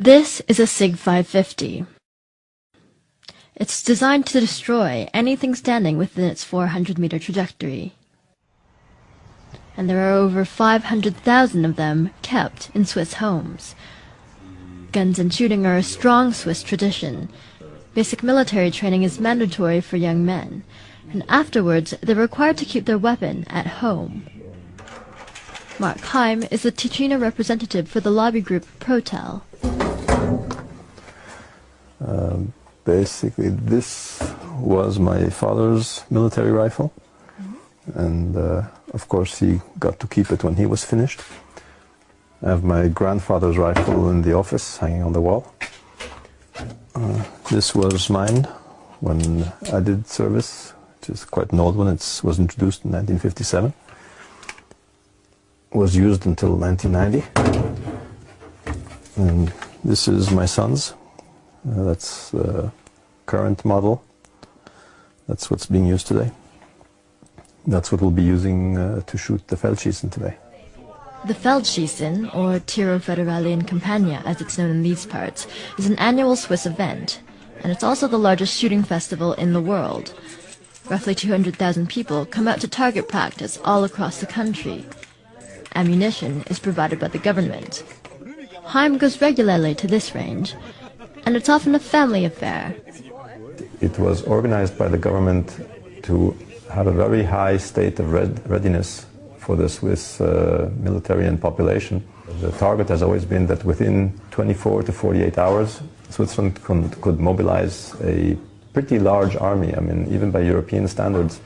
This is a SIG 550. It's designed to destroy anything standing within its 400-meter trajectory. And there are over 500,000 of them kept in Swiss homes. Guns and shooting are a strong Swiss tradition. Basic military training is mandatory for young men, and afterwards they're required to keep their weapon at home. Mark Heim is the Ticino representative for the lobby group Protel. Basically, this was my father's military rifle, and of course he got to keep it when he was finished. I have my grandfather's rifle in the office, hanging on the wall. This was mine when I did service, which is quite an old one. It was introduced in 1957. Was used until 1990. And this is my son's. That's the current model. That's what's being used today. That's what we'll be using to shoot the Feldschießen today. The Feldschießen, or Tiro Federale in Campagna as it's known in these parts, is an annual Swiss event, and it's also the largest shooting festival in the world. Roughly 200,000 people come out to target practice all across the country. Ammunition is provided by the government. Heim goes regularly to this range, and it's often a family affair. It was organized by the government to have a very high state of readiness for the Swiss military and population. The target has always been that within 24 to 48 hours, Switzerland could mobilize a pretty large army, I mean, even by European standards.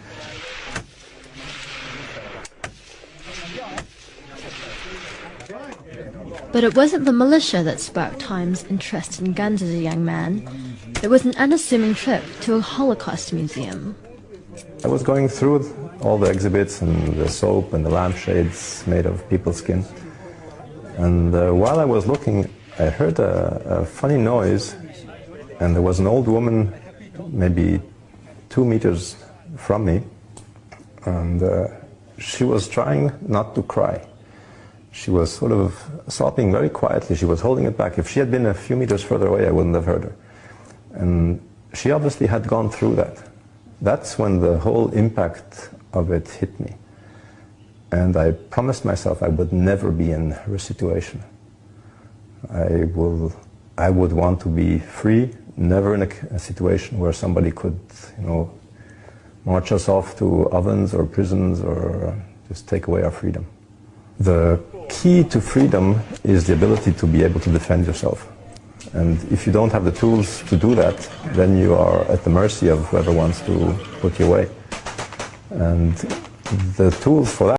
But it wasn't the militia that sparked Heim's interest in guns as a young man. It was an unassuming trip to a Holocaust museum. I was going through all the exhibits and the soap and the lampshades made of people's skin. And while I was looking, I heard a funny noise, and there was an old woman maybe 2 meters from me, and she was trying not to cry. She was sort of sobbing very quietly. She was holding it back. If she had been a few meters further away, I wouldn't have heard her. And she obviously had gone through that. That's when the whole impact of it hit me. And I promised myself I would never be in her situation. I would want to be free, never in a situation where somebody could, march us off to ovens or prisons or just take away our freedom. The key to freedom is the ability to be able to defend yourself. And if you don't have the tools to do that, then you are at the mercy of whoever wants to put you away. And the tools for that